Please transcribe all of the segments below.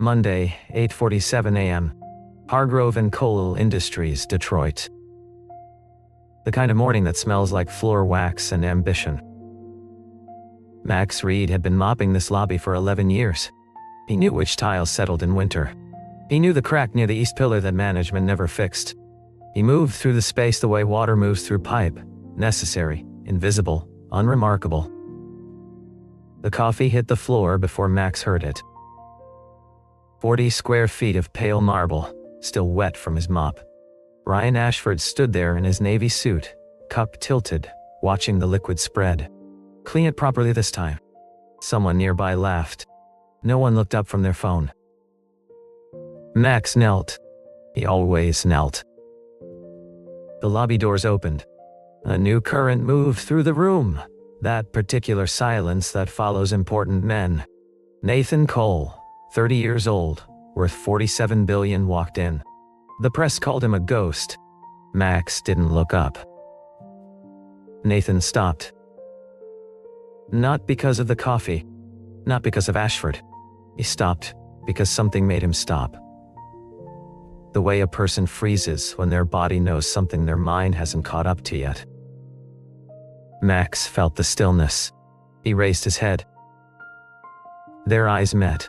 Monday, 8:47 a.m. Hargrove and Coal Industries, Detroit. The kind of morning that smells like floor wax and ambition. Max Reed had been mopping this lobby for 11 years. He knew which tiles settled in winter. He knew the crack near the east pillar that management never fixed. He moved through the space the way water moves through pipe, necessary, invisible, unremarkable. The coffee hit the floor before Max heard it. 40 square feet of pale marble, still wet from his mop. Ryan Ashford stood there in his navy suit, cup tilted, watching the liquid spread. Clean it properly this time. Someone nearby laughed. No one looked up from their phone. Max knelt. He always knelt. The lobby doors opened. A new current moved through the room, that particular silence that follows important men. Nathan Cole, 30 years old, worth $47 billion, walked in. The press called him a ghost. Max didn't look up. Nathan stopped. Not because of the coffee, not because of Ashford. He stopped because something made him stop. The way a person freezes when their body knows something their mind hasn't caught up to yet. Max felt the stillness. He raised his head. Their eyes met.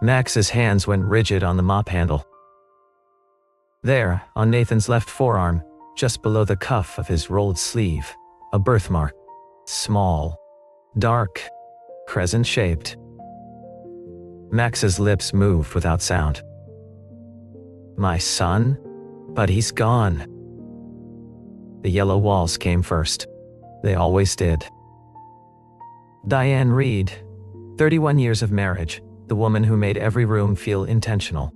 Max's hands went rigid on the mop handle. There, on Nathan's left forearm, just below the cuff of his rolled sleeve, a birthmark. Small, dark, crescent-shaped. Max's lips moved without sound. My son? But he's gone. The yellow walls came first. They always did. Diane Reed, 31 years of marriage, the woman who made every room feel intentional.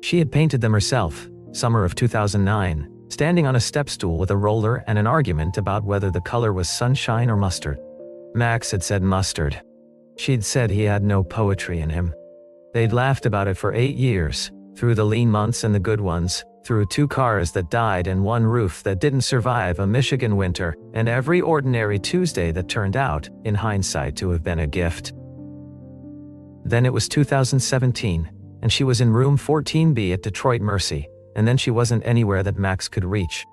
She had painted them herself, summer of 2009, standing on a step stool with a roller and an argument about whether the color was sunshine or mustard. Max had said mustard. She'd said he had no poetry in him. They'd laughed about it for 8 years, through the lean months and the good ones, through 2 cars that died and 1 roof that didn't survive a Michigan winter, and every ordinary Tuesday that turned out, in hindsight, to have been a gift. Then it was 2017, and she was in room 14B at Detroit Mercy, and then she wasn't anywhere that Max could reach.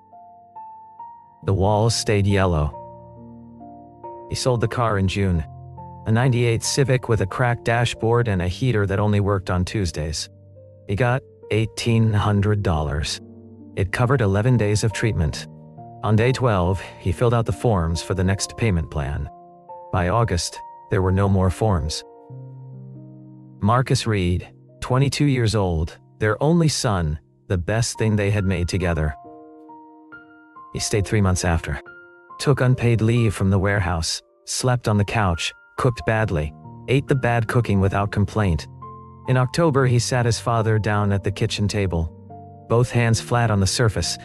The walls stayed yellow. He sold the car in June, a '98 Civic with a cracked dashboard and a heater that only worked on Tuesdays. He got $1,800. It covered 11 days of treatment. On day 12, he filled out the forms for the next payment plan. By August, there were no more forms. Marcus Reed, 22 years old, their only son, the best thing they had made together. He stayed 3 months after. Took unpaid leave from the warehouse, slept on the couch, cooked badly, ate the bad cooking without complaint. In October, he sat his father down at the kitchen table, both hands flat on the surface,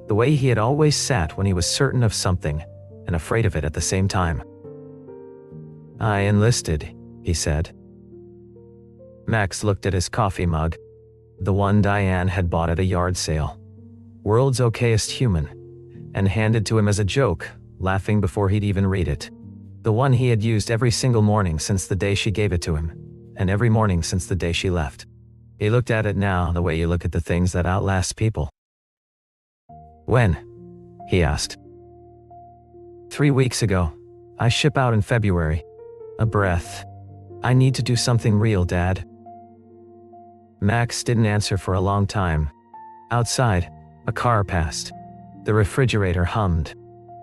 the way he had always sat when he was certain of something and afraid of it at the same time. I enlisted, he said. Max looked at his coffee mug, the one Diane had bought at a yard sale. World's okayest human, and handed to him as a joke, laughing before he'd even read it. The one he had used every single morning since the day she gave it to him, and every morning since the day she left. He looked at it now the way you look at the things that outlast people. When? He asked. 3 weeks ago. I ship out in February. A breath. I need to do something real, Dad. Max didn't answer for a long time. Outside, a car passed. The refrigerator hummed.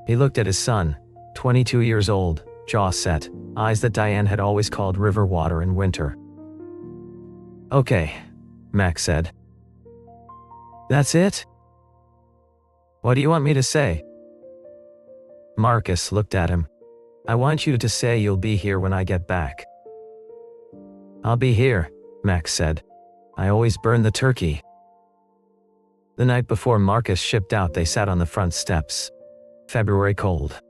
He looked at his son, 22 years old, jaw set, eyes that Diane had always called river water in winter. Okay, Max said. That's it? What do you want me to say? Marcus looked at him. I want you to say you'll be here when I get back. I'll be here, Max said. I always burn the turkey. The night before Marcus shipped out, they sat on the front steps. February cold.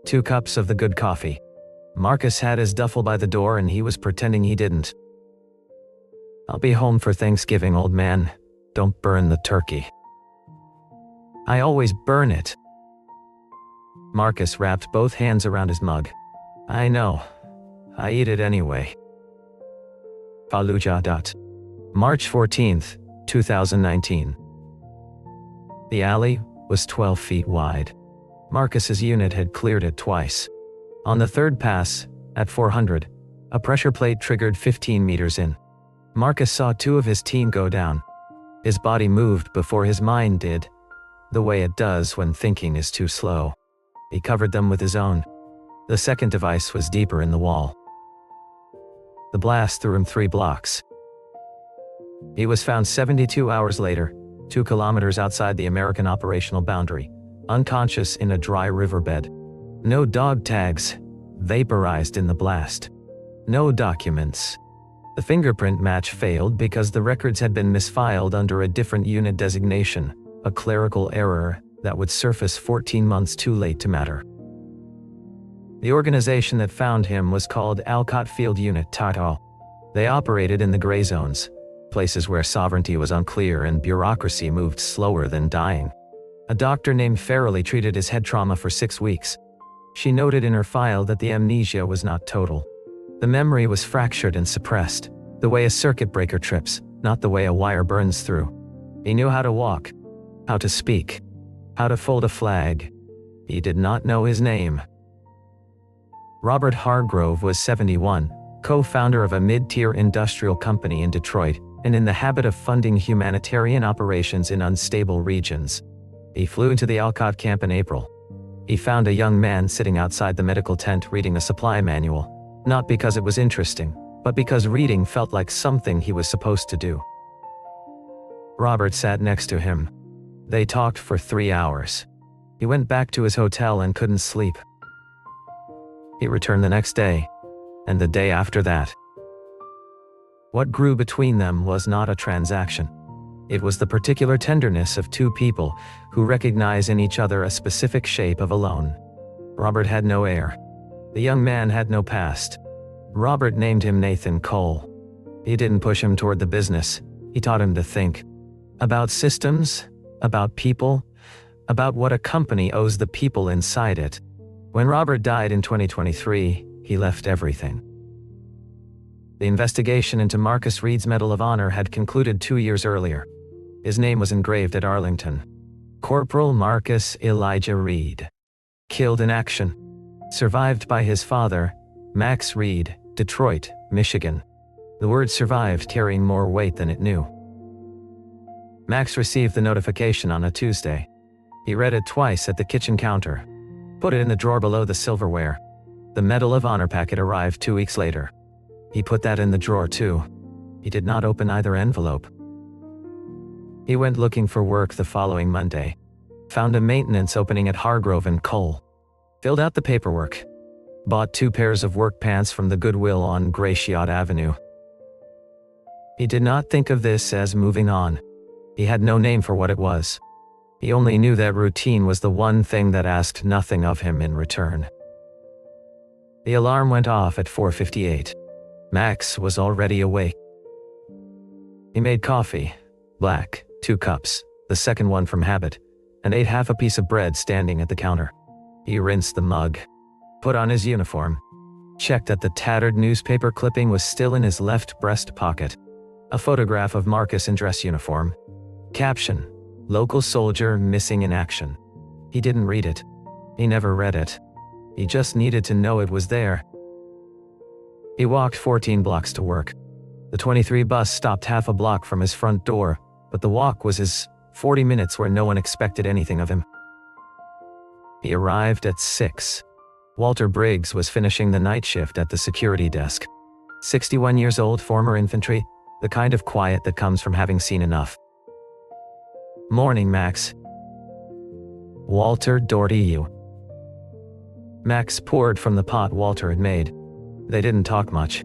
2 cups of the good coffee. Marcus had his duffel by the door and he was pretending he didn't. I'll be home for Thanksgiving, old man. Don't burn the turkey. I always burn it. Marcus wrapped both hands around his mug. I know. I eat it anyway. Fallujah. March 14, 2019. The alley was 12 feet wide. Marcus's unit had cleared it twice. On the third pass, at 400, a pressure plate triggered 15 meters in. Marcus saw two of his team go down. His body moved before his mind did, the way it does when thinking is too slow. He covered them with his own. The second device was deeper in the wall. The blast threw him 3 blocks. He was found 72 hours later, 2 kilometers outside the American operational boundary, unconscious in a dry riverbed. No dog tags, vaporized in the blast. No documents. The fingerprint match failed because the records had been misfiled under a different unit designation, a clerical error that would surface 14 months too late to matter. The organization that found him was called Alcott Field Unit Tato. They operated in the gray zones, places where sovereignty was unclear and bureaucracy moved slower than dying. A doctor named Farrelly treated his head trauma for 6 weeks. She noted in her file that the amnesia was not total. The memory was fractured and suppressed, the way a circuit breaker trips, not the way a wire burns through. He knew how to walk, how to speak, how to fold a flag. He did not know his name. Robert Hargrove was 71, co-founder of a mid-tier industrial company in Detroit, and in the habit of funding humanitarian operations in unstable regions. He flew into the Alcott camp in April. He found a young man sitting outside the medical tent reading a supply manual, not because it was interesting, but because reading felt like something he was supposed to do. Robert sat next to him. They talked for 3 hours. He went back to his hotel and couldn't sleep. He returned the next day, and the day after that. What grew between them was not a transaction. It was the particular tenderness of 2 people who recognize in each other a specific shape of a loan. Robert had no heir. The young man had no past. Robert named him Nathan Cole. He didn't push him toward the business. He taught him to think. About systems, about people, about what a company owes the people inside it. When Robert died in 2023, he left everything. The investigation into Marcus Reed's Medal of Honor had concluded 2 years earlier. His name was engraved at Arlington. Corporal Marcus Elijah Reed. Killed in action. Survived by his father, Max Reed, Detroit, Michigan. The word survived carrying more weight than it knew. Max received the notification on a Tuesday. He read it twice at the kitchen counter. Put it in the drawer below the silverware. The Medal of Honor packet arrived 2 weeks later. He put that in the drawer too. He did not open either envelope. He went looking for work the following Monday. Found a maintenance opening at Hargrove & Cole. Filled out the paperwork. Bought 2 pairs of work pants from the Goodwill on Gratiot Avenue. He did not think of this as moving on. He had no name for what it was. He only knew that routine was the one thing that asked nothing of him in return. The alarm went off at 4:58. Max was already awake. He made coffee, black, 2 cups, the second one from habit, and ate half a piece of bread standing at the counter. He rinsed the mug, put on his uniform, checked that the tattered newspaper clipping was still in his left breast pocket. A photograph of Marcus in dress uniform. Caption: local soldier missing in action. He didn't read it. He never read it. He just needed to know it was there. He walked 14 blocks to work. The 23 bus stopped half a block from his front door, but the walk was his 40 minutes where no one expected anything of him. He arrived at 6. Walter Briggs was finishing the night shift at the security desk. 61 years old, former infantry, the kind of quiet that comes from having seen enough. Morning, Max. Walter Doherty, you. Max poured from the pot Walter had made. They didn't talk much.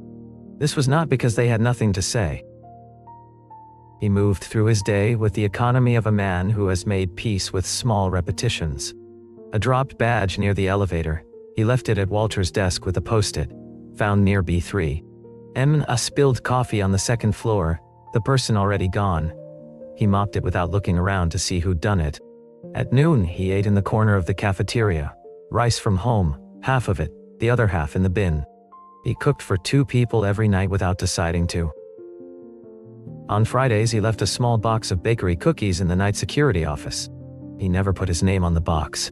This was not because they had nothing to say. He moved through his day with the economy of a man who has made peace with small repetitions. A dropped badge near the elevator. He left it at Walter's desk with a post-it, found near B3. A spilled coffee on the second floor, the person already gone. He mopped it without looking around to see who'd done it. At noon, he ate in the corner of the cafeteria. Rice from home, half of it, the other half in the bin. He cooked for 2 people every night without deciding to. On Fridays, he left a small box of bakery cookies in the night security office. He never put his name on the box.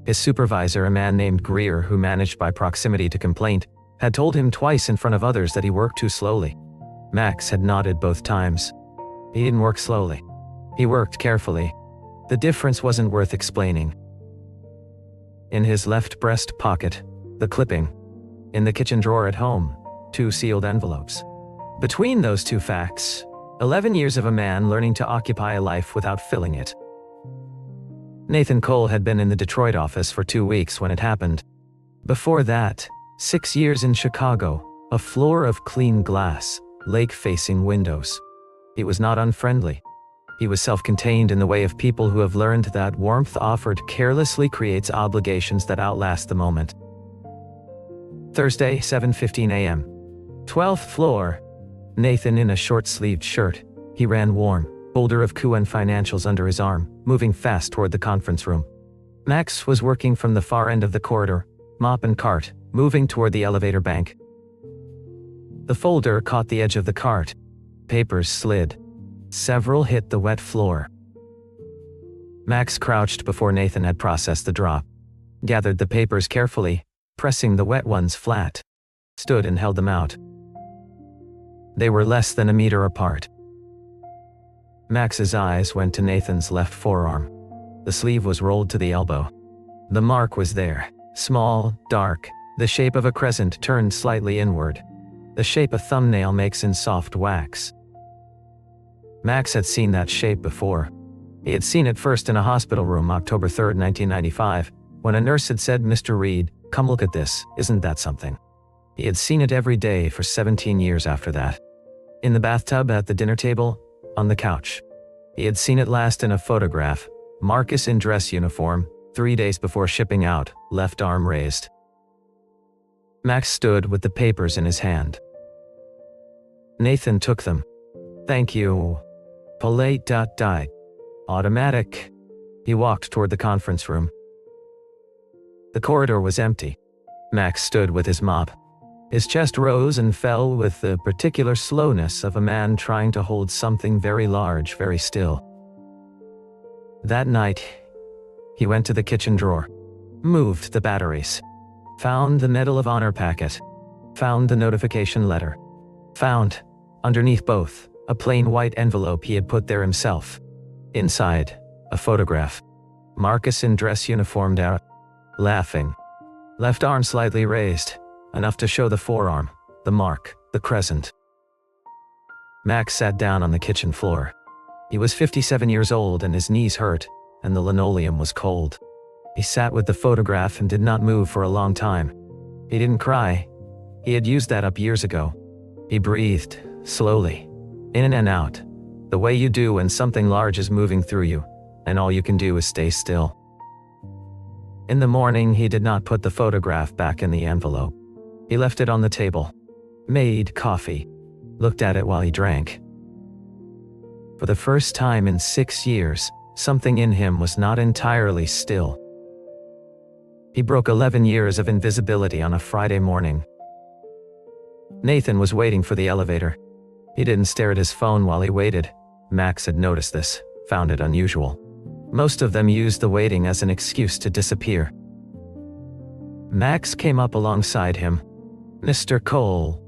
His supervisor, a man named Greer, who managed by proximity to complaint, had told him twice in front of others that he worked too slowly. Max had nodded both times. He didn't work slowly. He worked carefully. The difference wasn't worth explaining. In his left breast pocket, the clipping. In the kitchen drawer at home, 2 sealed envelopes. Between those 2 facts, 11 years of a man learning to occupy a life without filling it. Nathan Cole had been in the Detroit office for 2 weeks when it happened. Before that, 6 years in Chicago, a floor of clean glass, lake-facing windows. He was not unfriendly. He was self-contained in the way of people who have learned that warmth offered carelessly creates obligations that outlast the moment. Thursday, 7:15 a.m. 12th floor. Nathan in a short-sleeved shirt. He ran warm, folder of Q and financials under his arm, moving fast toward the conference room. Max was working from the far end of the corridor, mop and cart, moving toward the elevator bank. The folder caught the edge of the cart. Papers slid. Several hit the wet floor. Max crouched before Nathan had processed the drop, gathered the papers carefully, pressing the wet ones flat, stood and held them out. They were less than a meter apart. Max's eyes went to Nathan's left forearm. The sleeve was rolled to the elbow. The mark was there, small, dark, the shape of a crescent turned slightly inward, the shape a thumbnail makes in soft wax. Max had seen that shape before. He had seen it first in a hospital room October 3, 1995, when a nurse had said, "Mr. Reed, come look at this, isn't that something?" He had seen it every day for 17 years after that. In the bathtub, at the dinner table, on the couch. He had seen it last in a photograph, Marcus in dress uniform, 3 days before shipping out, left arm raised. Max stood with the papers in his hand. Nathan took them. "Thank you." Polite. Automatic. He walked toward the conference room. The corridor was empty. Max stood with his mop. His chest rose and fell with the particular slowness of a man trying to hold something very large, very still. That night, he went to the kitchen drawer, moved the batteries, found the Medal of Honor packet, found the notification letter, found, underneath both, a plain white envelope he had put there himself. Inside, a photograph. Marcus in dress uniform there, laughing. Left arm slightly raised, enough to show the forearm, the mark, the crescent. Max sat down on the kitchen floor. He was 57 years old and his knees hurt, and the linoleum was cold. He sat with the photograph and did not move for a long time. He didn't cry. He had used that up years ago. He breathed, slowly, in and out, the way you do when something large is moving through you, and all you can do is stay still. In the morning, he did not put the photograph back in the envelope. He left it on the table, made coffee, looked at it while he drank. For the first time in 6 years, something in him was not entirely still. He broke 11 years of invisibility on a Friday morning. Nathan was waiting for the elevator. He didn't stare at his phone while he waited. Max had noticed this, found it unusual. Most of them used the waiting as an excuse to disappear. Max came up alongside him. "Mr. Cole."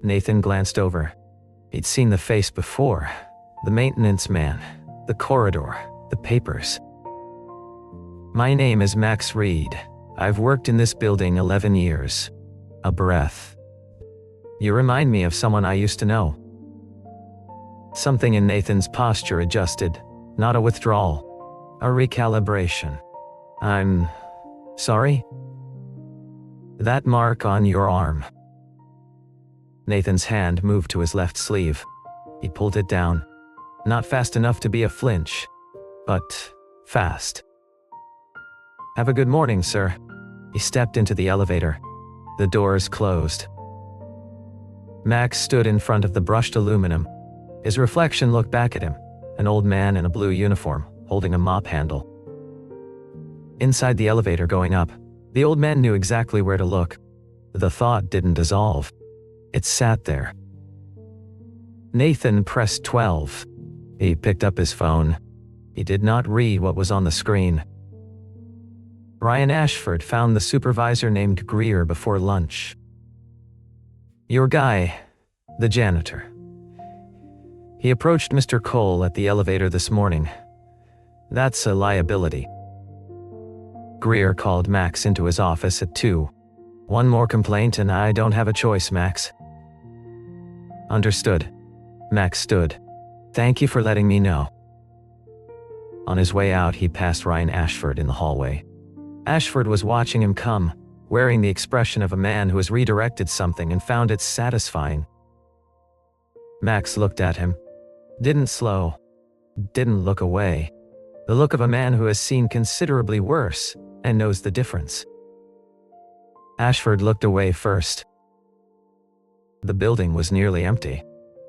Nathan glanced over. He'd seen the face before. The maintenance man, the corridor, the papers. "My name is Max Reed. I've worked in this building 11 years. A breath. You remind me of someone I used to know." Something in Nathan's posture adjusted, not a withdrawal, a recalibration. "I'm sorry?" "That mark on your arm." Nathan's hand moved to his left sleeve. He pulled it down. Not fast enough to be a flinch, but fast. "Have a good morning, sir." He stepped into the elevator. The doors closed. Max stood in front of the brushed aluminum. His reflection looked back at him, an old man in a blue uniform, holding a mop handle. Inside the elevator going up, the old man knew exactly where to look. The thought didn't dissolve. It sat there. Nathan pressed 12. He picked up his phone. He did not read what was on the screen. Ryan Ashford found the supervisor named Greer before lunch. "Your guy, the janitor. He approached Mr. Cole at the elevator this morning. That's a liability." Greer called Max into his office at 2. "One more complaint and I don't have a choice, Max." "Understood." Max stood. "Thank you for letting me know." On his way out, he passed Ryan Ashford in the hallway. Ashford was watching him come, wearing the expression of a man who has redirected something and found it satisfying. Max looked at him. Didn't slow. Didn't look away. The look of a man who has seen considerably worse and knows the difference. Ashford looked away first. The building was nearly empty.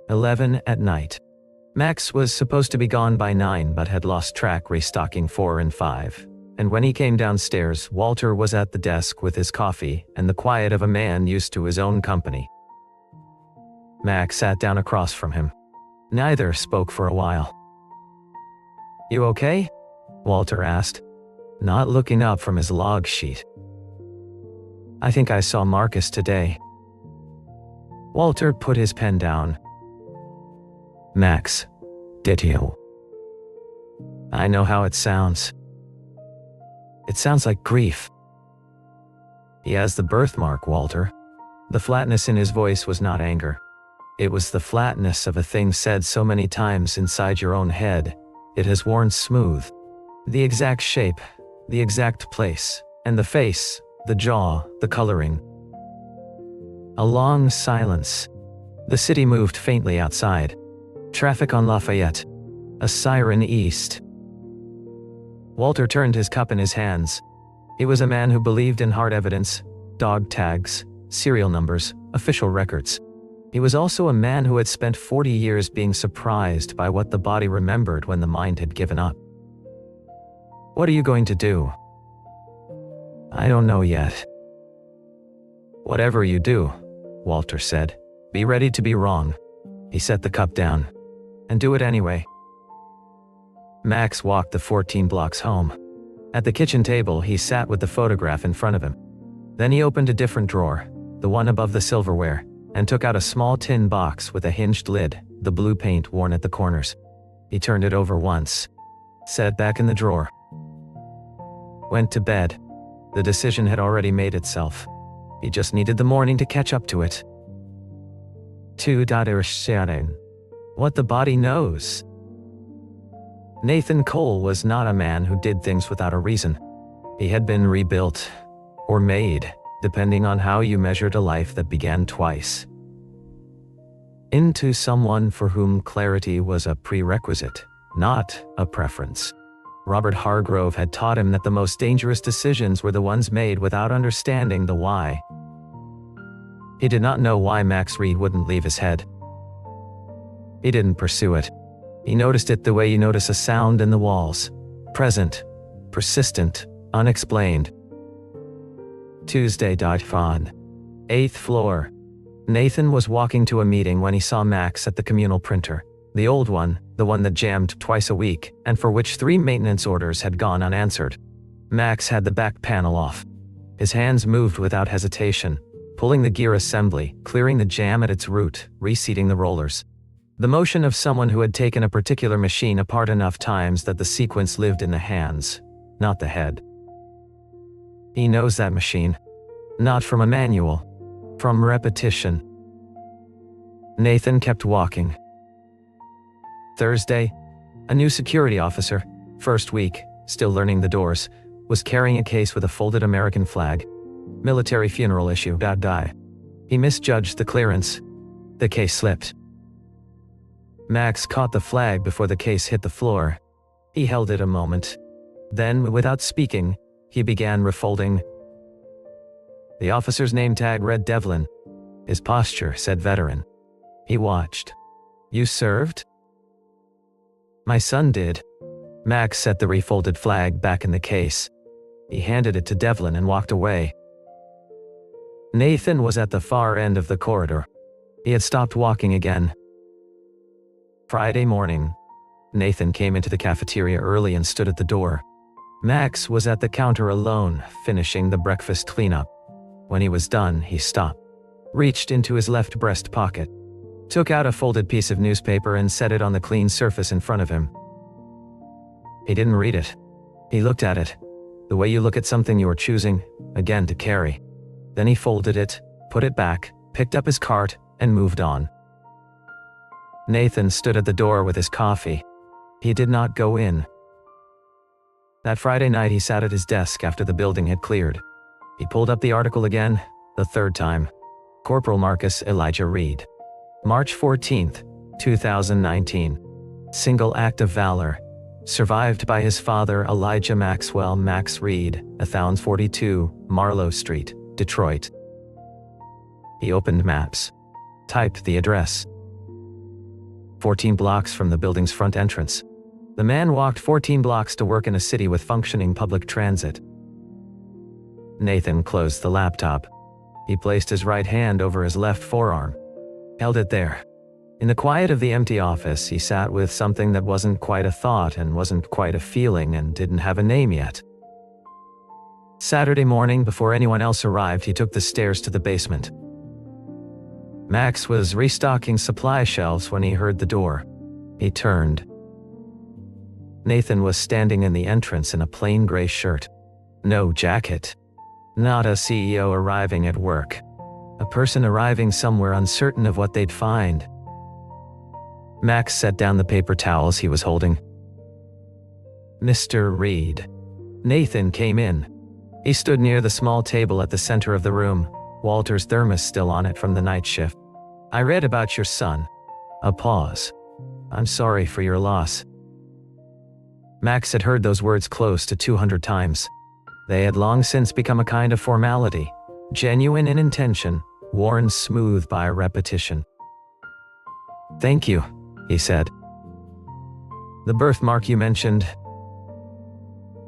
11 at night. Max was supposed to be gone by 9 but had lost track restocking 4 and 5. And when he came downstairs, Walter was at the desk with his coffee and the quiet of a man used to his own company. Max sat down across from him. Neither spoke for a while. "You okay?" Walter asked, not looking up from his log sheet. "I think I saw Marcus today." Walter put his pen down. "Max, did you?" "I know how it sounds. It sounds like grief." "He has the birthmark, Walter." The flatness in his voice was not anger. It was the flatness of a thing said so many times inside your own head, it has worn smooth. The exact shape, the exact place, and the face, the jaw, the coloring. A long silence. The city moved faintly outside. Traffic on Lafayette. A siren east. Walter turned his cup in his hands. He was a man who believed in hard evidence, dog tags, serial numbers, official records. He was also a man who had spent 40 years being surprised by what the body remembered when the mind had given up. "What are you going to do?" "I don't know yet." "Whatever you do," Walter said, "be ready to be wrong." He set the cup down. "And do it anyway." Max walked the 14 blocks home. At the kitchen table, he sat with the photograph in front of him. Then he opened a different drawer, the one above the silverware, and took out a small tin box with a hinged lid, the blue paint worn at the corners. He turned it over once, set it back in the drawer. Went to bed. The decision had already made itself. He just needed the morning to catch up to it. 2. What the body knows. Nathan Cole was not a man who did things without a reason. He had been rebuilt, or made, depending on how you measured a life that began twice, into someone for whom clarity was a prerequisite, not a preference. Robert Hargrove had taught him that the most dangerous decisions were the ones made without understanding the why. He did not know why Max Reed wouldn't leave his head. He didn't pursue it. He noticed it the way you notice a sound in the walls. Present, persistent, unexplained. Tuesday. 8th floor. Nathan was walking to a meeting when he saw Max at the communal printer. The old one, the one that jammed twice a week, and for which 3 maintenance orders had gone unanswered. Max had the back panel off. His hands moved without hesitation, pulling the gear assembly, clearing the jam at its root, reseating the rollers. The motion of someone who had taken a particular machine apart enough times that the sequence lived in the hands, not the head. He knows that machine. Not from a manual. From repetition. Nathan kept walking. Thursday. A new security officer, first week, still learning the doors, was carrying a case with a folded American flag. Military funeral issue. He misjudged the clearance. The case slipped. Max caught the flag before the case hit the floor. He held it a moment. Then, without speaking, he began refolding. The officer's name tag read Devlin. His posture said veteran. He watched. "You served?" "My son did." Max set the refolded flag back in the case. He handed it to Devlin and walked away. Nathan was at the far end of the corridor. He had stopped walking again. Friday morning. Nathan came into the cafeteria early and stood at the door. Max was at the counter alone, finishing the breakfast cleanup. When he was done, he stopped, reached into his left breast pocket, took out a folded piece of newspaper and set it on the clean surface in front of him. He didn't read it. He looked at it, the way you look at something you are choosing, again, to carry. Then he folded it, put it back, picked up his cart, and moved on. Nathan stood at the door with his coffee. He did not go in. That Friday night he sat at his desk after the building had cleared. He pulled up the article again, the third time. Corporal Marcus Elijah Reed. March 14th, 2019. Single act of valor. Survived by his father Elijah Maxwell Max Reed, 1042, Marlowe Street, Detroit. He opened maps. Typed the address. 14 blocks from the building's front entrance. The man walked 14 blocks to work in a city with functioning public transit. Nathan closed the laptop. He placed his right hand over his left forearm. Held it there. In the quiet of the empty office, he sat with something that wasn't quite a thought and wasn't quite a feeling and didn't have a name yet. Saturday morning, before anyone else arrived, he took the stairs to the basement. Max was restocking supply shelves when he heard the door. He turned. Nathan was standing in the entrance in a plain gray shirt. No jacket. Not a CEO arriving at work. A person arriving somewhere uncertain of what they'd find. Max set down the paper towels he was holding. Mr. Reed. Nathan came in. He stood near the small table at the center of the room, Walter's thermos still on it from the night shift. I read about your son. A pause. I'm sorry for your loss. Max had heard those words close to 200 times. They had long since become a kind of formality, genuine in intention, worn smooth by repetition. Thank you, he said. The birthmark you mentioned.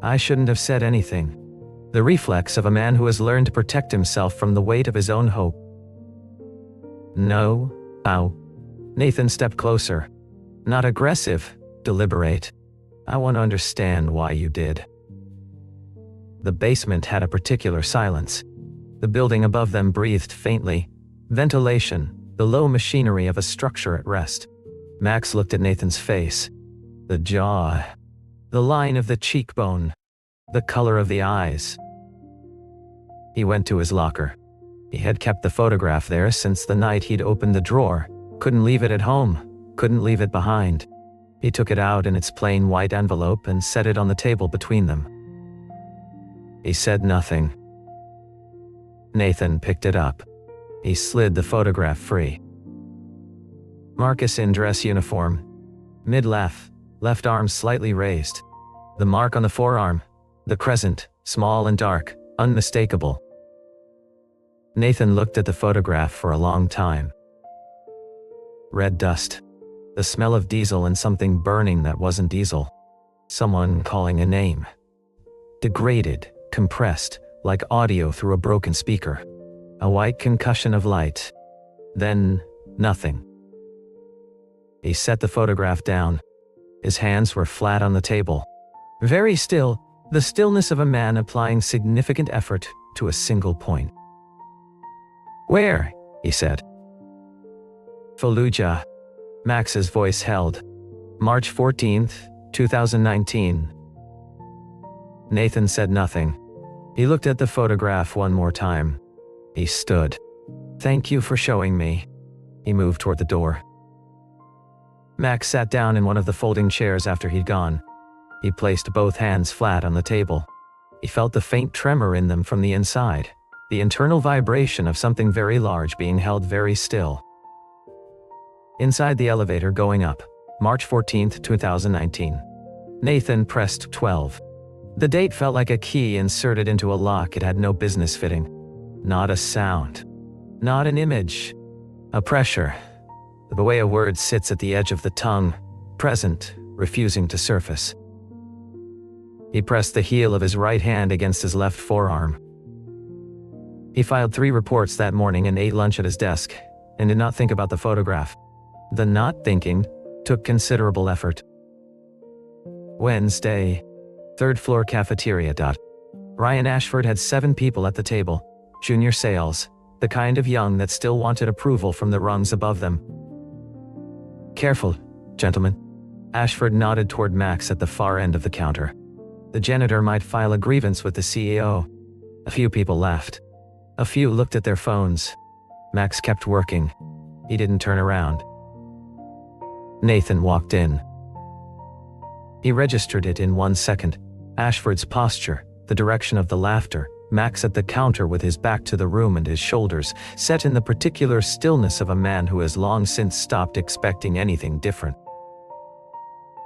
I shouldn't have said anything. The reflex of a man who has learned to protect himself from the weight of his own hope. No, ow. Nathan stepped closer. Not aggressive, deliberate. I want to understand why you did. The basement had a particular silence. The building above them breathed faintly. Ventilation, the low machinery of a structure at rest. Max looked at Nathan's face. The jaw. The line of the cheekbone. The color of the eyes. He went to his locker. He had kept the photograph there since the night he'd opened the drawer. Couldn't leave it at home. Couldn't leave it behind. He took it out in its plain white envelope and set it on the table between them. He said nothing. Nathan picked it up. He slid the photograph free. Marcus in dress uniform. Mid-left, left arm slightly raised. The mark on the forearm. The crescent, small and dark, unmistakable. Nathan looked at the photograph for a long time. Red dust. The smell of diesel and something burning that wasn't diesel. Someone calling a name. Degraded, compressed, like audio through a broken speaker. A white concussion of light. Then, nothing. He set the photograph down. His hands were flat on the table. Very still, the stillness of a man applying significant effort to a single point. Where? He said. Fallujah. Max's voice held. March 14th, 2019. Nathan said nothing. He looked at the photograph one more time. He stood. Thank you for showing me. He moved toward the door. Max sat down in one of the folding chairs after he'd gone. He placed both hands flat on the table. He felt the faint tremor in them from the inside, the internal vibration of something very large being held very still. Inside the elevator going up, March 14th, 2019. Nathan pressed 12. The date felt like a key inserted into a lock it had no business fitting. Not a sound. Not an image. A pressure. The way a word sits at the edge of the tongue, present, refusing to surface. He pressed the heel of his right hand against his left forearm. He filed 3 reports that morning and ate lunch at his desk, and did not think about the photograph. The not thinking took considerable effort. Wednesday, 3rd floor cafeteria. Ryan Ashford had 7 people at the table, junior sales, the kind of young that still wanted approval from the rungs above them. Careful, gentlemen. Ashford nodded toward Max at the far end of the counter. The janitor might file a grievance with the CEO. A few people laughed. A few looked at their phones. Max kept working. He didn't turn around. Nathan walked in. He registered it in 1 second. Ashford's posture, the direction of the laughter, Max at the counter with his back to the room and his shoulders set in the particular stillness of a man who has long since stopped expecting anything different.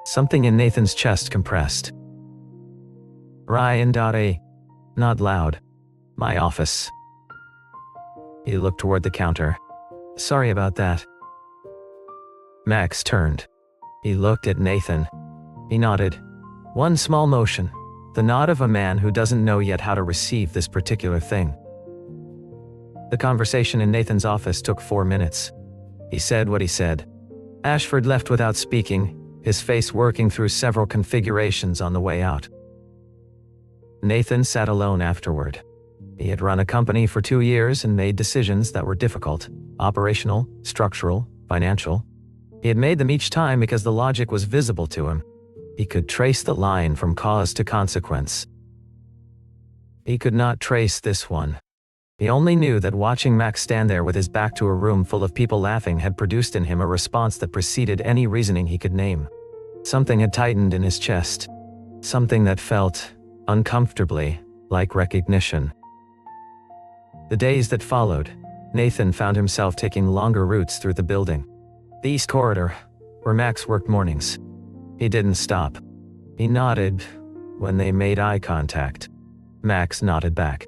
Something in Nathan's chest compressed. Ryan. Not loud. My office. He looked toward the counter. Sorry about that. Max turned. He looked at Nathan. He nodded. One small motion. The nod of a man who doesn't know yet how to receive this particular thing. The conversation in Nathan's office took 4 minutes. He said what he said. Ashford left without speaking, his face working through several configurations on the way out. Nathan sat alone afterward. He had run a company for 2 years and made decisions that were difficult, operational, structural, financial. He had made them each time because the logic was visible to him. He could trace the line from cause to consequence. He could not trace this one. He only knew that watching Max stand there with his back to a room full of people laughing had produced in him a response that preceded any reasoning he could name. Something had tightened in his chest. Something that felt, uncomfortably, like recognition. The days that followed, Nathan found himself taking longer routes through the building. The East Corridor, where Max worked mornings. He didn't stop. He nodded when they made eye contact. Max nodded back.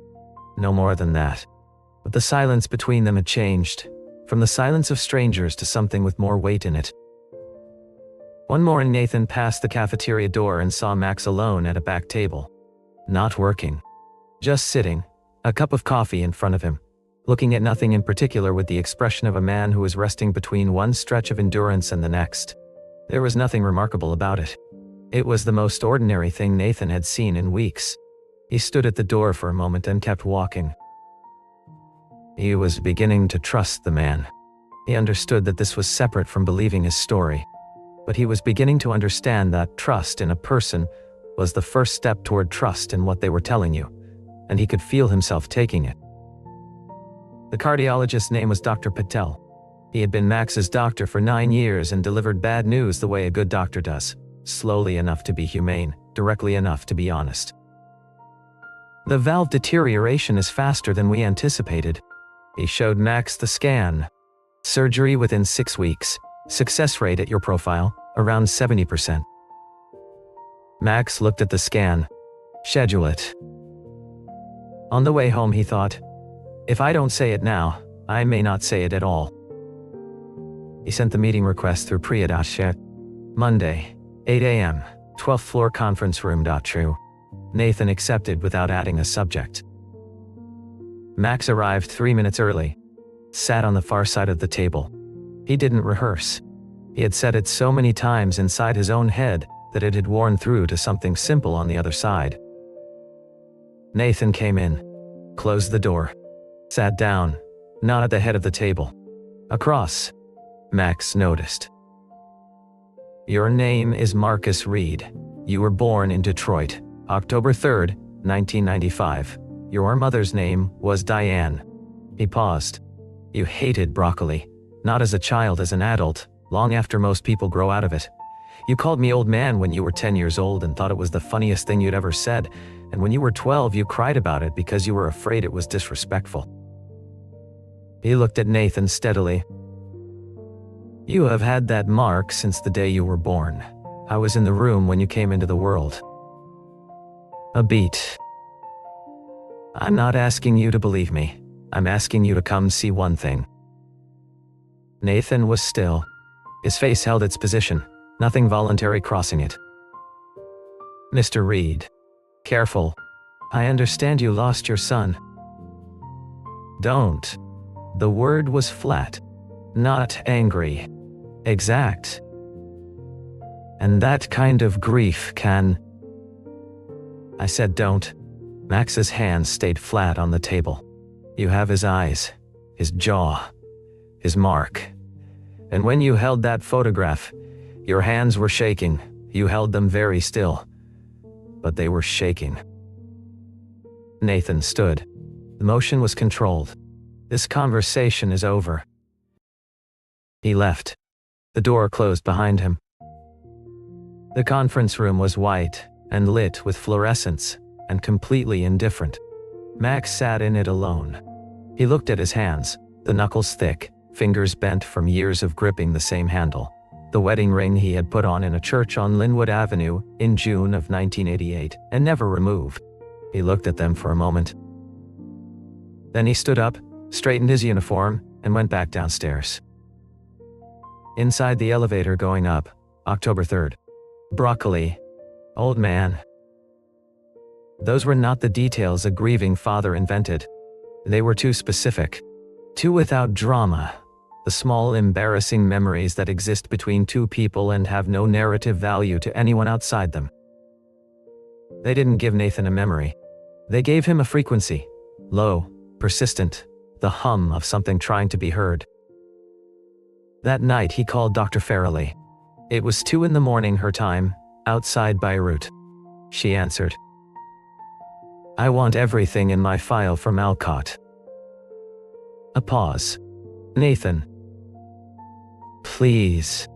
No more than that. But the silence between them had changed, from the silence of strangers to something with more weight in it. One morning Nathan passed the cafeteria door and saw Max alone at a back table. Not working. Just sitting, a cup of coffee in front of him, looking at nothing in particular with the expression of a man who is resting between one stretch of endurance and the next. There was nothing remarkable about it. It was the most ordinary thing Nathan had seen in weeks. He stood at the door for a moment and kept walking. He was beginning to trust the man. He understood that this was separate from believing his story. But he was beginning to understand that trust in a person was the first step toward trust in what they were telling you, and he could feel himself taking it. The cardiologist's name was Dr. Patel. He had been Max's doctor for 9 years and delivered bad news the way a good doctor does, slowly enough to be humane, directly enough to be honest. The valve deterioration is faster than we anticipated. He showed Max the scan. Surgery within 6 weeks. Success rate at your profile, around 70%. Max looked at the scan. Schedule it. On the way home he thought, if I don't say it now, I may not say it at all. He sent the meeting request through Priya. Monday, 8 a.m., 12th floor conference room. True. Nathan accepted without adding a subject. Max arrived 3 minutes early. Sat on the far side of the table. He didn't rehearse. He had said it so many times inside his own head that it had worn through to something simple on the other side. Nathan came in, closed the door, sat down, not at the head of the table. Across. Max noticed. Your name is Marcus Reed. You were born in Detroit, October 3rd, 1995. Your mother's name was Diane. He paused. You hated broccoli, not as a child, as an adult, long after most people grow out of it. You called me old man when you were 10 years old and thought it was the funniest thing you'd ever said, and when you were 12 you cried about it because you were afraid it was disrespectful. He looked at Nathan steadily. You have had that mark since the day you were born. I was in the room when you came into the world. A beat. I'm not asking you to believe me. I'm asking you to come see one thing. Nathan was still. His face held its position, nothing voluntary crossing it. Mr. Reed. Careful. I understand you lost your son. Don't. The word was flat. Not angry. Exact. And that kind of grief can... I said don't. Max's hands stayed flat on the table. You have his eyes, his jaw, his mark. And when you held that photograph, your hands were shaking. You held them very still, but they were shaking. Nathan stood. The motion was controlled. This conversation is over. He left. The door closed behind him. The conference room was white and lit with fluorescence and completely indifferent. Max sat in it alone. He looked at his hands, the knuckles thick, fingers bent from years of gripping the same handle. The wedding ring he had put on in a church on Linwood Avenue in June of 1988 and never removed. He looked at them for a moment. Then he stood up, straightened his uniform, and went back downstairs. Inside the elevator going up, October 3rd. Broccoli. Old man. Those were not the details a grieving father invented. They were too specific. Too without drama. The small embarrassing memories that exist between two people and have no narrative value to anyone outside them. They didn't give Nathan a memory. They gave him a frequency. Low, persistent, the hum of something trying to be heard. That night he called Dr. Farrelly. It was 2 a.m. her time, outside Beirut. She answered. I want everything in my file from Alcott. A pause. Nathan. Please.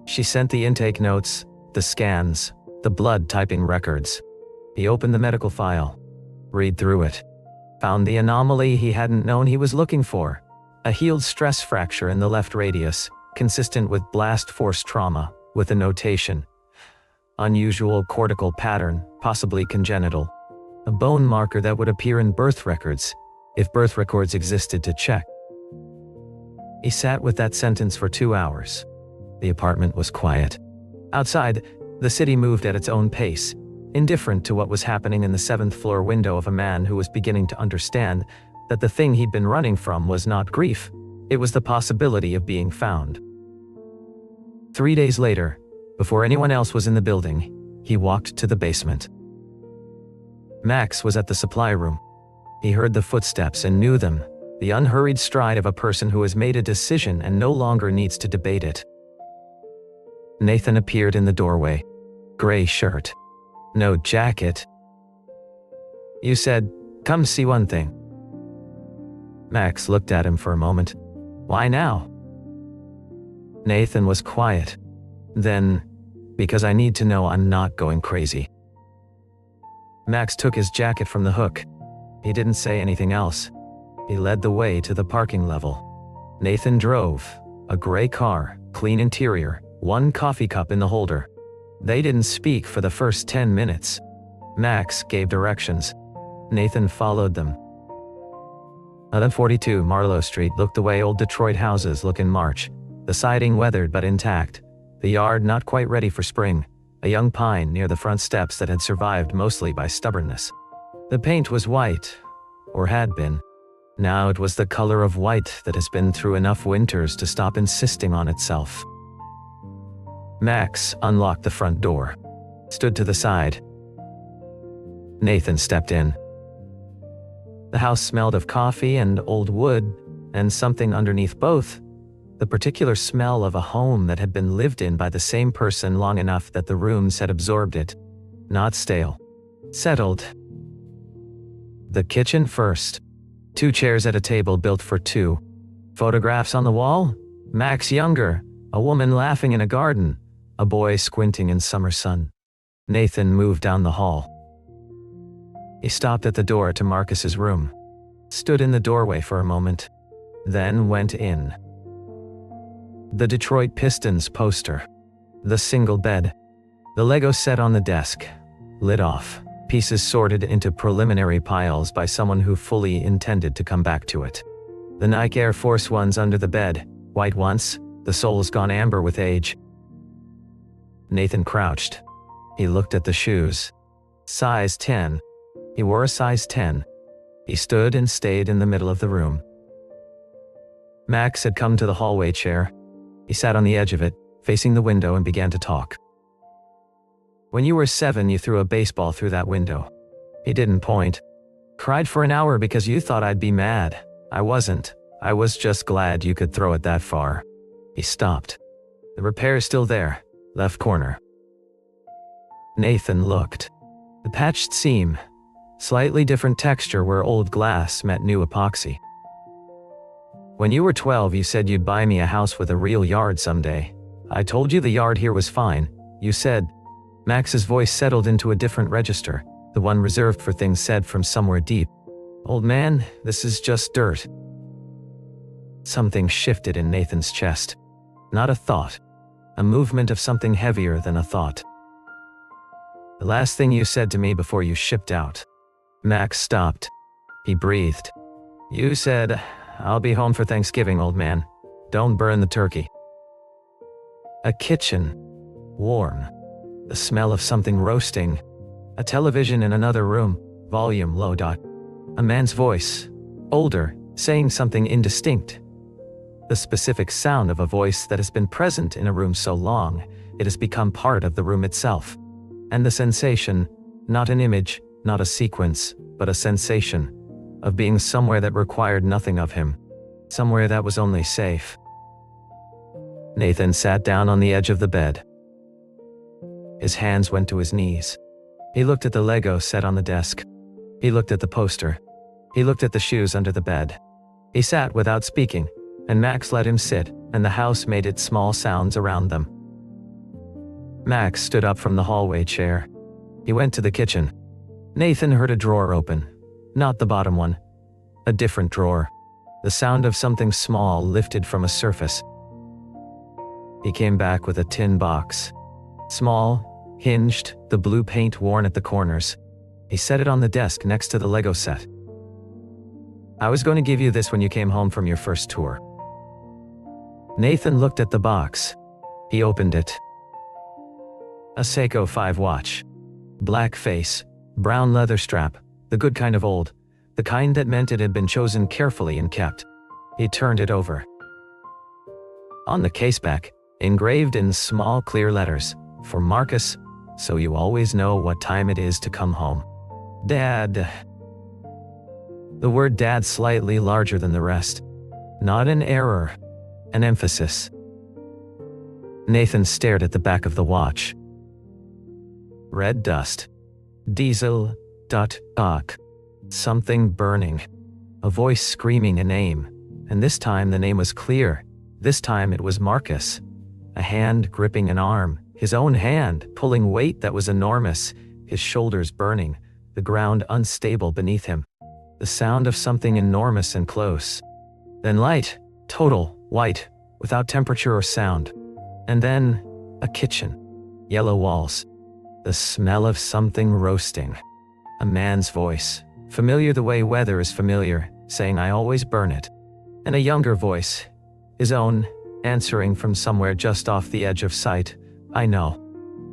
She sent the intake notes, the scans, the blood typing records. He opened the medical file. Read through it. Found the anomaly he hadn't known he was looking for. A healed stress fracture in the left radius, consistent with blast force trauma, with a notation. Unusual cortical pattern, possibly congenital. A bone marker that would appear in birth records, if birth records existed to check. He sat with that sentence for 2 hours. The apartment was quiet. Outside, the city moved at its own pace, indifferent to what was happening in the 7th floor window of a man who was beginning to understand that the thing he'd been running from was not grief, it was the possibility of being found. 3 days later, before anyone else was in the building, he walked to the basement. Max was at the supply room. He heard the footsteps and knew them, the unhurried stride of a person who has made a decision and no longer needs to debate it. Nathan appeared in the doorway. Gray shirt. No jacket. You said, come see one thing. Max looked at him for a moment. Why now? Nathan was quiet. Then, because I need to know I'm not going crazy. Max took his jacket from the hook. He didn't say anything else. He led the way to the parking level. Nathan drove. A gray car, clean interior, 1 coffee cup in the holder. They didn't speak for the first 10 minutes. Max gave directions. Nathan followed them. 1142 Marlowe Street looked the way old Detroit houses look in March. The siding weathered but intact. The yard not quite ready for spring. A young pine near the front steps that had survived mostly by stubbornness. The paint was white, or had been. Now it was the color of white that has been through enough winters to stop insisting on itself. Max unlocked the front door, stood to the side. Nathan stepped in. The house smelled of coffee and old wood, and something underneath both, the particular smell of a home that had been lived in by the same person long enough that the rooms had absorbed it. Not stale. Settled. The kitchen first. 2 chairs at a table built for 2. Photographs on the wall? Max younger. A woman laughing in a garden. A boy squinting in summer sun. Nathan moved down the hall. He stopped at the door to Marcus's room. Stood in the doorway for a moment. Then went in. The Detroit Pistons poster. The single bed. The Lego set on the desk. Lit off. Pieces sorted into preliminary piles by someone who fully intended to come back to it. The Nike Air Force Ones under the bed. White once. The soles gone amber with age. Nathan crouched. He looked at the shoes. Size 10. He wore a size 10. He stood and stayed in the middle of the room. Max had come to the hallway chair. He sat on the edge of it, facing the window, and began to talk. When you were 7, you threw a baseball through that window. He didn't point. Cried for an hour because you thought I'd be mad. I wasn't. I was just glad you could throw it that far. He stopped. The repair's still there, left corner. Nathan looked. The patched seam, slightly different texture where old glass met new epoxy. When you were 12, you said you'd buy me a house with a real yard someday. I told you the yard here was fine. You said. Max's voice settled into a different register, the one reserved for things said from somewhere deep. Old man, this is just dirt. Something shifted in Nathan's chest. Not a thought. A movement of something heavier than a thought. The last thing you said to me before you shipped out. Max stopped. He breathed. You said, I'll be home for Thanksgiving, old man. Don't burn the turkey. A kitchen. Warm. The smell of something roasting. A television in another room, volume low. A man's voice, older, saying something indistinct. The specific sound of a voice that has been present in a room so long, it has become part of the room itself. And the sensation, not an image, not a sequence, but a sensation, of being somewhere that required nothing of him. Somewhere that was only safe. Nathan sat down on the edge of the bed. His hands went to his knees. He looked at the Lego set on the desk. He looked at the poster. He looked at the shoes under the bed. He sat without speaking, and Max let him sit, and the house made its small sounds around them. Max stood up from the hallway chair. He went to the kitchen. Nathan heard a drawer open. Not the bottom one. A different drawer. The sound of something small lifted from a surface. He came back with a tin box. Small, hinged, the blue paint worn at the corners. He set it on the desk next to the Lego set. I was going to give you this when you came home from your first tour. Nathan looked at the box. He opened it. A Seiko 5 watch. Black face, brown leather strap, the good kind of old, the kind that meant it had been chosen carefully and kept. He turned it over. On the caseback, engraved in small clear letters, for Marcus, so you always know what time it is to come home. Dad. The word dad slightly larger than the rest. Not an error, an emphasis. Nathan stared at the back of the watch. Red dust. Diesel. Dock. Something burning. A voice screaming a name. And this time the name was clear. This time it was Marcus. A hand gripping an arm. His own hand, pulling weight that was enormous. His shoulders burning. The ground unstable beneath him. The sound of something enormous and close. Then light. Total. White. Without temperature or sound. And then, a kitchen. Yellow walls. The smell of something roasting. A man's voice. Familiar the way weather is familiar, saying I always burn it. And a younger voice. His own, answering from somewhere just off the edge of sight. I know.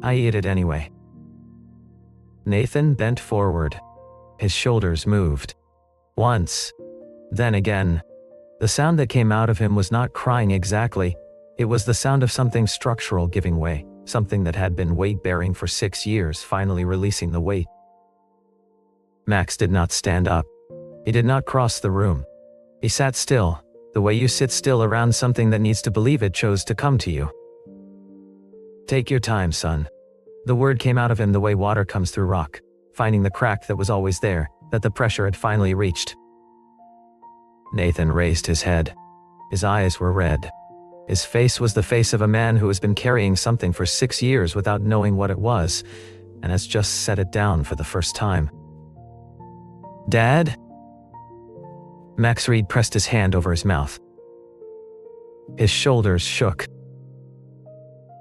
I eat it anyway. Nathan bent forward. His shoulders moved. Once. Then again. The sound that came out of him was not crying exactly. It was the sound of something structural giving way, something that had been weight-bearing for 6 years finally releasing the weight. Max did not stand up. He did not cross the room. He sat still, the way you sit still around something that needs to believe it chose to come to you. Take your time, son. The word came out of him the way water comes through rock, finding the crack that was always there, that the pressure had finally reached. Nathan raised his head. His eyes were red. His face was the face of a man who has been carrying something for 6 years without knowing what it was, and has just set it down for the first time. Dad? Max Reed pressed his hand over his mouth. His shoulders shook.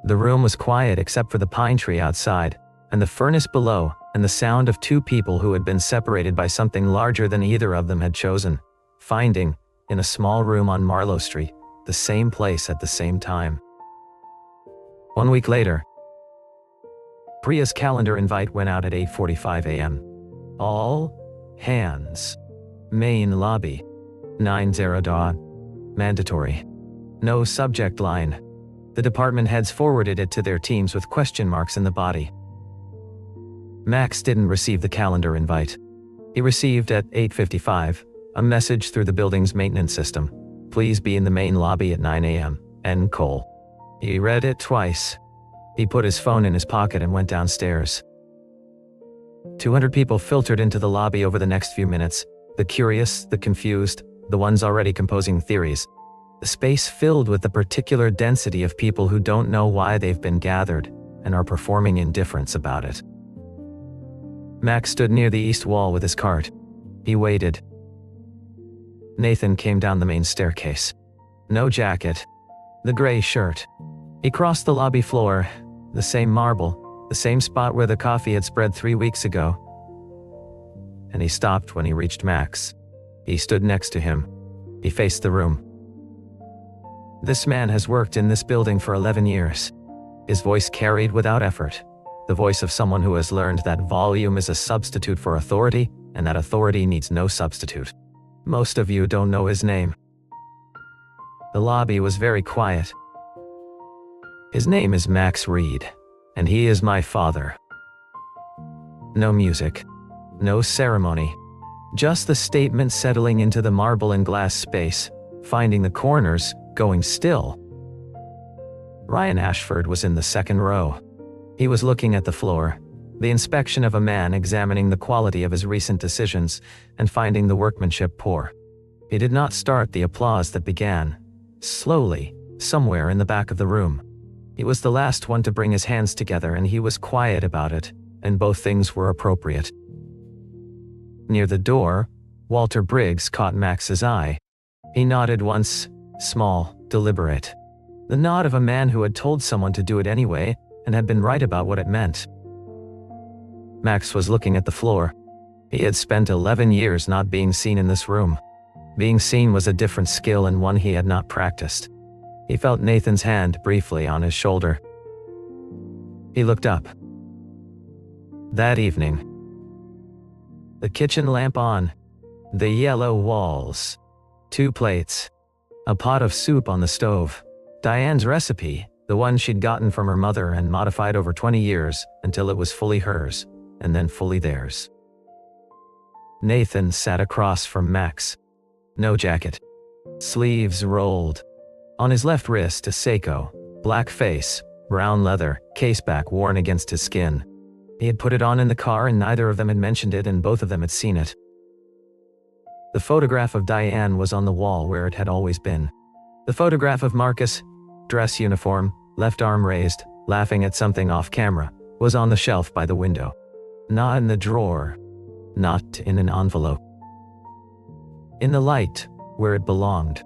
The room was quiet except for the pine tree outside, and the furnace below, and the sound of 2 people who had been separated by something larger than either of them had chosen, finding, in a small room on Marlowe Street, the same place at the same time. 1 week later, Priya's calendar invite went out at 8:45 a.m. All hands. Main lobby. 90. Mandatory. No subject line. The department heads forwarded it to their teams with question marks in the body. Max didn't receive the calendar invite. He received at 8:55 a message through the building's maintenance system. Please be in the main lobby at 9 a.m. N. Cole. He read it twice. He put his phone in his pocket and went downstairs. 200 people filtered into the lobby over the next few minutes. The curious, the confused, the ones already composing theories. The space filled with the particular density of people who don't know why they've been gathered and are performing indifference about it. Max stood near the east wall with his cart. He waited. Nathan came down the main staircase. No jacket. The gray shirt. He crossed the lobby floor, the same marble, the same spot where the coffee had spread 3 weeks ago. And he stopped when he reached Max. He stood next to him. He faced the room. This man has worked in this building for 11 years. His voice carried without effort. The voice of someone who has learned that volume is a substitute for authority, and that authority needs no substitute. Most of you don't know his name. The lobby was very quiet. His name is Max Reed, and he is my father. No music. No ceremony. Just the statement settling into the marble and glass space, finding the corners, going still. Ryan Ashford was in the second row. He was looking at the floor, the inspection of a man examining the quality of his recent decisions and finding the workmanship poor. He did not start the applause that began, slowly, somewhere in the back of the room. He was the last one to bring his hands together, and he was quiet about it, and both things were appropriate. Near the door, Walter Briggs caught Max's eye. He nodded once, small, deliberate. The nod of a man who had told someone to do it anyway and had been right about what it meant. Max was looking at the floor. He had spent 11 years not being seen in this room. Being seen was a different skill and one he had not practiced. He felt Nathan's hand briefly on his shoulder. He looked up. That evening. The kitchen lamp on. The yellow walls. 2 plates. A pot of soup on the stove. Diane's recipe, the one she'd gotten from her mother and modified over 20 years until it was fully hers, and then fully theirs. Nathan sat across from Max. No jacket. Sleeves rolled. On his left wrist a Seiko, black face, brown leather, caseback worn against his skin. He had put it on in the car and neither of them had mentioned it and both of them had seen it. The photograph of Diane was on the wall where it had always been. The photograph of Marcus, dress uniform, left arm raised, laughing at something off camera, was on the shelf by the window. Not in the drawer. Not in an envelope. In the light, where it belonged.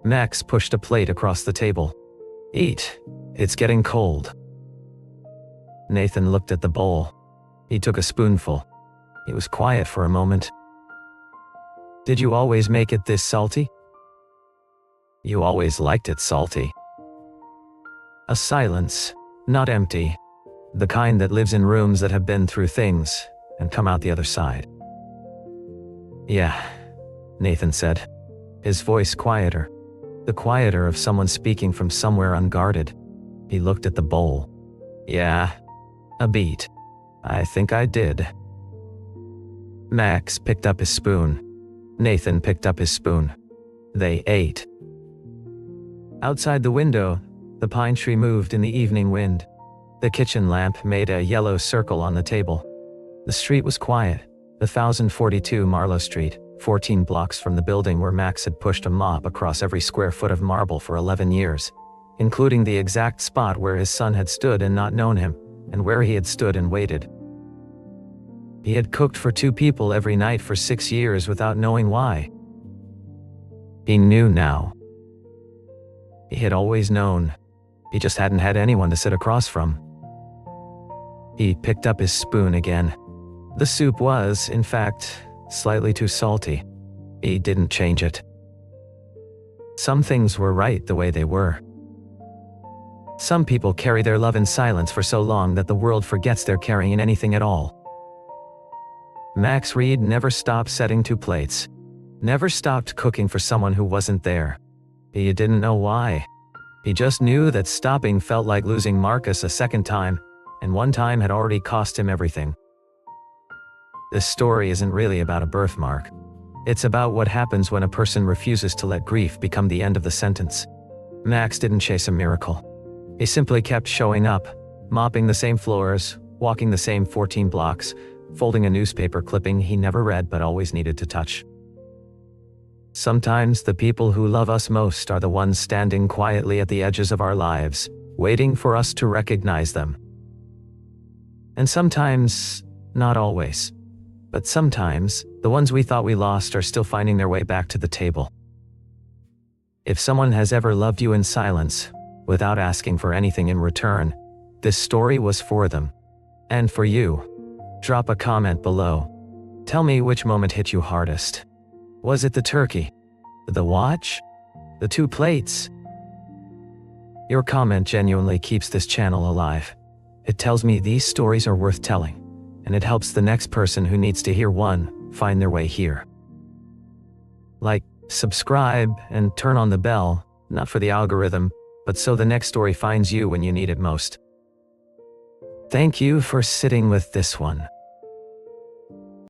Max pushed a plate across the table. Eat. It's getting cold. Nathan looked at the bowl. He took a spoonful. He was quiet for a moment. Did you always make it this salty? You always liked it salty. A silence, not empty. The kind that lives in rooms that have been through things and come out the other side. Yeah, Nathan said, his voice quieter. The quieter of someone speaking from somewhere unguarded. He looked at the bowl. Yeah, a beat. I think I did. Max picked up his spoon. Nathan picked up his spoon. They ate. Outside the window, the pine tree moved in the evening wind. The kitchen lamp made a yellow circle on the table. The street was quiet. 1042 Marlowe Street, 14 blocks from the building where Max had pushed a mop across every square foot of marble for 11 years, including the exact spot where his son had stood and not known him, and where he had stood and waited. He had cooked for 2 people every night for 6 years without knowing why. He knew now. He had always known. He just hadn't had anyone to sit across from. He picked up his spoon again. The soup was, in fact, slightly too salty. He didn't change it. Some things were right the way they were. Some people carry their love in silence for so long that the world forgets they're carrying anything at all. Max Reed never stopped setting 2 plates. Never stopped cooking for someone who wasn't there. He didn't know why. He just knew that stopping felt like losing Marcus a second time, and one time had already cost him everything. This story isn't really about a birthmark. It's about what happens when a person refuses to let grief become the end of the sentence. Max didn't chase a miracle. He simply kept showing up, mopping the same floors, walking the same 14 blocks, folding a newspaper clipping he never read but always needed to touch. Sometimes the people who love us most are the ones standing quietly at the edges of our lives, waiting for us to recognize them. And sometimes, not always, but sometimes, the ones we thought we lost are still finding their way back to the table. If someone has ever loved you in silence, without asking for anything in return, this story was for them. And for you. Drop a comment below. Tell me which moment hit you hardest. Was it the turkey? The watch? The 2 plates? Your comment genuinely keeps this channel alive. It tells me these stories are worth telling, and it helps the next person who needs to hear one find their way here. Like, subscribe, and turn on the bell, not for the algorithm, but so the next story finds you when you need it most. Thank you for sitting with this one.